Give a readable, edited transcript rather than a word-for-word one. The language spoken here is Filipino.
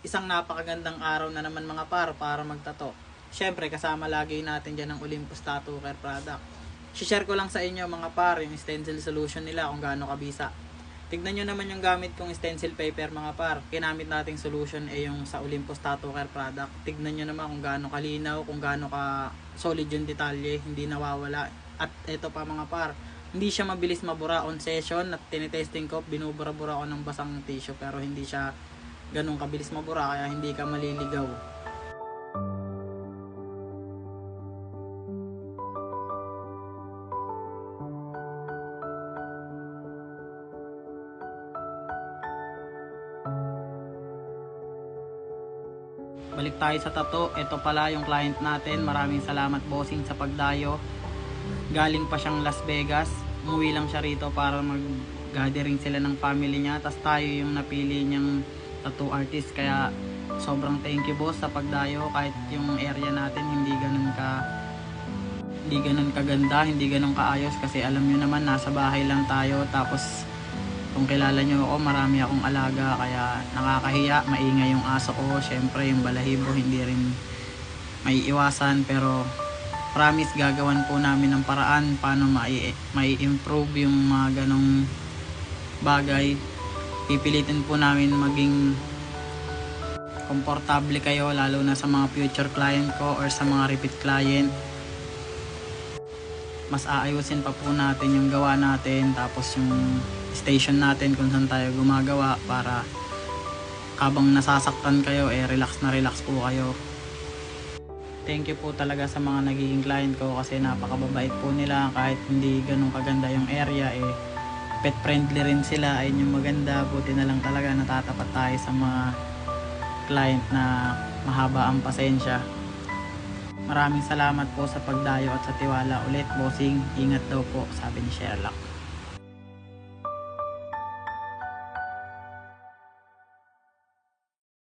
Isang napakagandang araw na naman mga para magtato. Syempre kasama lagi natin dyan ang Olympus Tattoo Care product. Share ko lang sa inyo mga yung stencil solution nila kung gaano kabisa. Tignan nyo naman yung gamit kong stencil paper mga Kinamit nating solution yung sa Olympus Tattoo Care product. Tignan nyo naman kung gaano kalinaw, kung gaano ka solid yung detalye, hindi nawawala. At ito pa mga hindi siya mabilis mabura on session. At tinitesting ko, binubura-bura ko ng basang tissue pero hindi siya ganun kabilis mabura kaya hindi ka maliligaw. Balik tayo sa tattoo. Ito pala yung client natin. Maraming salamat bossing sa pagdayo. Galing pa siyang Las Vegas. Umuwi lang siya rito para mag-gathering sila ng family niya. Tapos tayo yung napili niyang tattoo artist. Kaya sobrang thank you boss sa pagdayo. Kahit yung area natin hindi ganun kaganda, hindi ganun kaayos. Kasi alam nyo naman nasa bahay lang tayo. Tapos kung kilala nyo ako, marami akong alaga kaya nakakahiya, maingay yung aso ko. Syempre yung balahibo hindi rin maiiwasan, pero promise gagawan po namin ng paraan paano mai-improve yung mga ganong bagay. Pipilitin po namin maging komportable kayo, lalo na sa mga future client ko or sa mga repeat client. Mas aayusin pa po natin yung gawa natin, tapos yung station natin kung saan tayo gumagawa para habang nasasaktan kayo relax na relax po kayo. Thank you po talaga sa mga nagiging client ko kasi napakababait po nila. Kahit hindi ganun kaganda yung area pet friendly rin sila. Ayun yung maganda. Buti na lang talaga natatapat tayo sa mga client na mahaba ang pasensya. Maraming salamat po sa pagdayo at sa tiwala ulit bossing. Ingat daw po, sabi ni Sherlock.